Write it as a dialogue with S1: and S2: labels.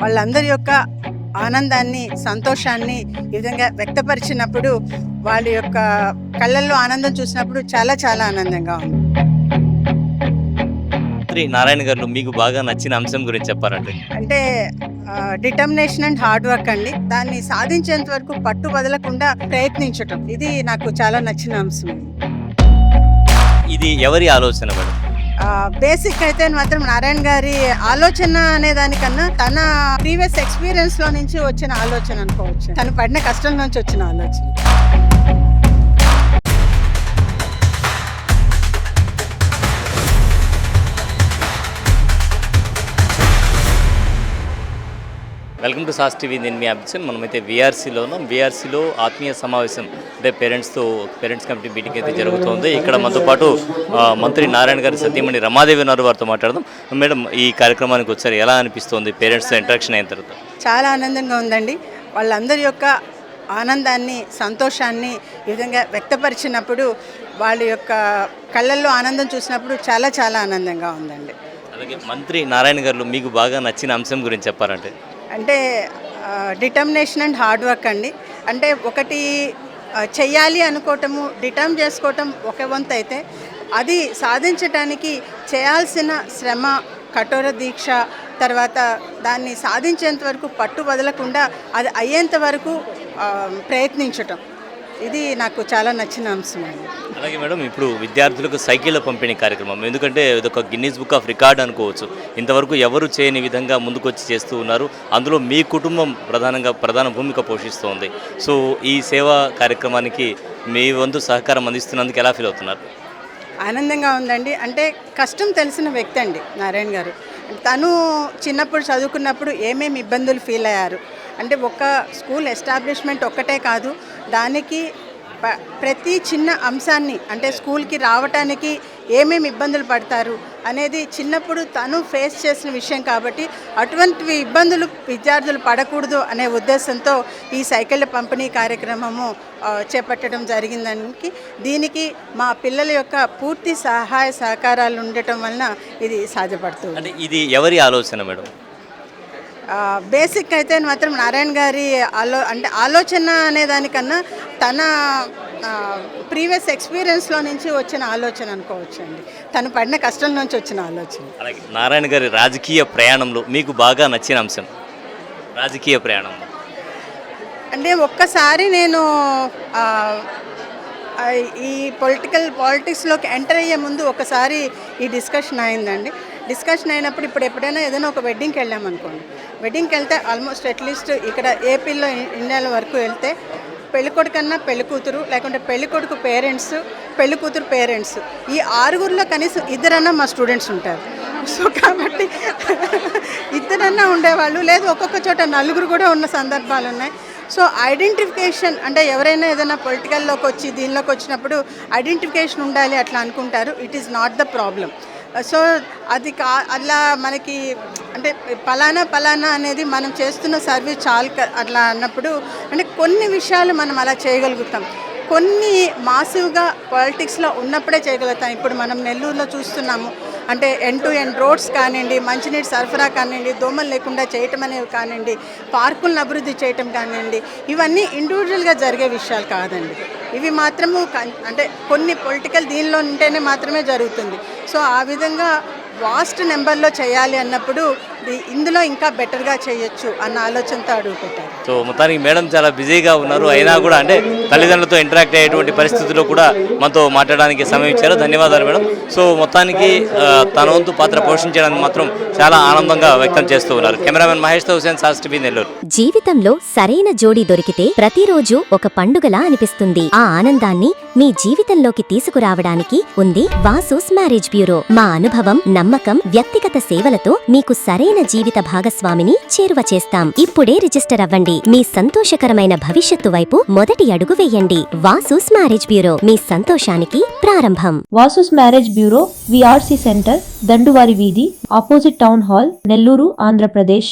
S1: వాళ్ళందరి యొక్క ఆనందాన్ని, సంతోషాన్ని ఈ విధంగా వ్యక్తపరిచినప్పుడు వాళ్ళ యొక్క కళ్ళల్లో ఆనందం చూసినప్పుడు చాలా చాలా ఆనందంగా ఉంది.
S2: నారాయణ గారు మీకు బాగా నచ్చిన అంశం గురించి చెప్పారంటే
S1: అంటే డిటర్మినేషన్ అండ్ హార్డ్ వర్క్ అండి. దాన్ని సాధించేంత వరకు పట్టు వదలకుండా ప్రయత్నించటం, ఇది నాకు చాలా నచ్చిన అంశం.
S2: ఇది ఎవరి ఆలోచన మేడం?
S1: బేసిక్ అయితే మాత్రం నారాయణ గారి ఆలోచన అనే దానికన్నా తన ప్రీవియస్ ఎక్స్పీరియన్స్ లో నుంచి వచ్చిన ఆలోచన అనుకోవచ్చు. తను పడిన కష్టం నుంచి వచ్చిన ఆలోచన.
S2: Welcome to sauce TV. నేను మీ అభిషన్. మనమైతే వీఆర్సీలో ఉన్నాం. వీఆర్సీలో ఆత్మీయ సమావేశం అంటే పేరెంట్స్ కమిటీ మీటింగ్ అయితే జరుగుతుంది. ఇక్కడ మనతో పాటు మంత్రి నారాయణ గారి సతీమణి రమాదేవి ఉన్నారు. వారితో మాట్లాడదాం. మేడం, ఈ కార్యక్రమానికి వచ్చారు, ఎలా అనిపిస్తుంది? పేరెంట్స్తో ఇంటరాక్షన్ అయిన తర్వాత
S1: చాలా ఆనందంగా ఉందండి. వాళ్ళందరి యొక్క ఆనందాన్ని, సంతోషాన్ని ఈ విధంగా వ్యక్తపరిచినప్పుడు వాళ్ళ యొక్క కళ్ళల్లో ఆనందం చూసినప్పుడు చాలా చాలా ఆనందంగా ఉందండి.
S2: అలాగే మంత్రి నారాయణ గారు మీకు బాగా నచ్చిన అంశం గురించి చెప్పారంటే?
S1: అంటే డిటర్మినేషన్ అండ్ హార్డ్ వర్క్ అండి. అంటే ఒకటి చెయ్యాలి అనుకోవటము, డిటర్మ్ చేసుకోవటం ఒక వంతు అయితే, అది సాధించటానికి చేయాల్సిన శ్రమ, కఠోర దీక్ష, తర్వాత దాన్ని సాధించేంత వరకు పట్టు వదలకుండా అది అయ్యేంత వరకు ప్రయత్నించటం, ఇది నాకు చాలా నచ్చిన అంశం అండి.
S2: అలాగే మేడం, ఇప్పుడు విద్యార్థులకు సైకిళ్ళ పంపిణీ కార్యక్రమం, ఎందుకంటే ఇదొక గిన్నీస్ బుక్ ఆఫ్ రికార్డ్ అనుకోవచ్చు. ఇంతవరకు ఎవరు చేయని విధంగా ముందుకొచ్చి చేస్తూ ఉన్నారు. అందులో మీ కుటుంబం ప్రధాన భూమిక పోషిస్తోంది. సో ఈ సేవా కార్యక్రమానికి మీ వంతు సహకారం అందిస్తున్నందుకు ఎలా ఫీల్ అవుతున్నారు?
S1: ఆనందంగా ఉందండి. అంటే కష్టం తెలిసిన వ్యక్తి అండి నారాయణ గారు. తను చిన్నప్పుడు చదువుకున్నప్పుడు ఏమేమి ఇబ్బందులు ఫీల్ అయ్యారు అంటే, ఒక స్కూల్ ఎస్టాబ్లిష్మెంట్ ఒక్కటే కాదు, దానికి ప్రతి చిన్న అంశాన్ని, అంటే స్కూల్కి రావటానికి ఏమేమి ఇబ్బందులు పడతారు అనేది చిన్నప్పుడు తను ఫేస్ చేసిన విషయం కాబట్టి, అటువంటి ఇబ్బందులు విద్యార్థులు పడకూడదు అనే ఉద్దేశంతో ఈ సైకిళ్ళ పంపిణీ కార్యక్రమము చేపట్టడం జరిగిందానికి, దీనికి మా పిల్లల యొక్క పూర్తి సహాయ సహకారాలు ఉండటం వలన ఇది సాధ్యపడుతుంది.
S2: అంటే ఇది ఎవరి ఆలోచన మేడం?
S1: బేసిక్ అయితే మాత్రం నారాయణ గారి ఆలోచన అనే దానికన్నా తన ప్రీవియస్ ఎక్స్పీరియన్స్లో నుంచి వచ్చిన ఆలోచన అనుకోవచ్చు అండి. తను పడిన కష్టం నుంచి వచ్చిన ఆలోచన.
S2: అలాగే నారాయణ గారి రాజకీయ ప్రయాణంలో మీకు బాగా నచ్చిన అంశం? రాజకీయ ప్రయాణంలో
S1: అంటే ఒక్కసారి నేను ఈ పాలిటిక్స్లోకి ఎంటర్ అయ్యే ముందు ఒకసారి ఈ డిస్కషన్ అయిందండి. డిస్కషన్ అయినప్పుడు ఇప్పుడు ఎప్పుడైనా ఏదైనా ఒక వెడ్డింగ్కి వెళ్ళామనుకోండి, వెడ్డింగ్కి వెళ్తే ఆల్మోస్ట్ అట్లీస్ట్ ఇక్కడ ఏపీలో, ఇండియాలో వరకు వెళ్తే పెళ్ళికొడుకు కన్నా పెళ్ళికూతురు, లేకుంటే పెళ్ళికొడుకు పేరెంట్స్, పెళ్ళికూతురు పేరెంట్స్, ఈ ఆరుగురిలో కనీసం ఇద్దరన్నా మా స్టూడెంట్స్ ఉంటారు. సో కాబట్టి ఇద్దరన్నా ఉండేవాళ్ళు, లేదు ఒక్కొక్క చోట నలుగురు కూడా ఉన్న సందర్భాలు ఉన్నాయి. సో ఐడెంటిఫికేషన్ అంటే ఎవరైనా ఏదైనా పొలిటికల్లోకి వచ్చి దీనిలోకి వచ్చినప్పుడు ఐడెంటిఫికేషన్ ఉండాలి అట్లా అనుకుంటారు. It is not the problem. So అది అట్లా మనకి అంటే పలానా అనేది మనం చేస్తున్న సర్వీస్ చాలు అట్లా అన్నప్పుడు, అంటే కొన్ని విషయాలు మనం అలా చేయగలుగుతాం, కొన్ని మాసివ్గా పాలిటిక్స్లో ఉన్నప్పుడే చేయగలుగుతాం. ఇప్పుడు మనం నెల్లూరులో చూస్తున్నాము, అంటే ఎండ్ టు ఎండ్ రోడ్స్ కానివ్వండి, మంచినీటి సరఫరా కానివ్వండి, దోమలు లేకుండా చేయటం అనేవి కానివ్వండి, పార్కులను అభివృద్ధి చేయటం కానివ్వండి, ఇవన్నీ ఇండివిజువల్గా జరిగే విషయాలు కాదండి. ఇవి మాత్రము అంటే కొన్ని పొలిటికల్ దీనిలో ఉంటేనే మాత్రమే జరుగుతుంది. సో ఆ విధంగా వాస్ట్ నెంబర్లో చేయాలి అన్నప్పుడు ఇందులో ఇంకా బెటర్గా చేయొచ్చు అన్న ఆలోచనతో అడుగుపెట్టారు.
S2: సో మొత్తానికి మేడం చాలా బిజీగా ఉన్నారు, అయినా కూడా అంటే తల్లిదండ్రులతో ఇంటరాక్ట్ అయ్యేటువంటి పరిస్థితుల్లో కూడా మనతో మాట్లాడడానికి సమయం ఇచ్చారు. ధన్యవాదాలు మేడం. సో మొత్తానికి తన వంతు పాత్ర పోషించడానికి మాత్రం చాలా ఆనందంగా వ్యక్తం చేస్తూ ఉన్నారు. కెమెరామెన్ మహేష్తో హుసేన్, సాస్ టీవీ, నెల్లూరు.
S3: జీవితంలో సరైన జోడీ దొరికితే ప్రతిరోజు ఒక పండుగలా అనిపిస్తుంది. ఆ ఆనందాన్ని మీ జీవితంలోకి తీసుకురావడానికి ఉంది వాసూస్ మ్యారేజ్ బ్యూరో. మా అనుభవం, నమ్మకం, వ్యక్తిగత సేవలతో మీకు సరైన జీవిత భాగస్వామిని చేరువ చేస్తాం. ఇప్పుడే రిజిస్టర్ అవ్వండి. మీ సంతోషకరమైన భవిష్యత్తు వైపు మొదటి అడుగు వేయండి. వాసూస్ మ్యారేజ్ బ్యూరో, మీ సంతోషానికి ప్రారంభం.
S4: Vasu's marriage bureau, VRC centre, దండువారి వీధి, opposite town hall, Nellore, Andhra Pradesh.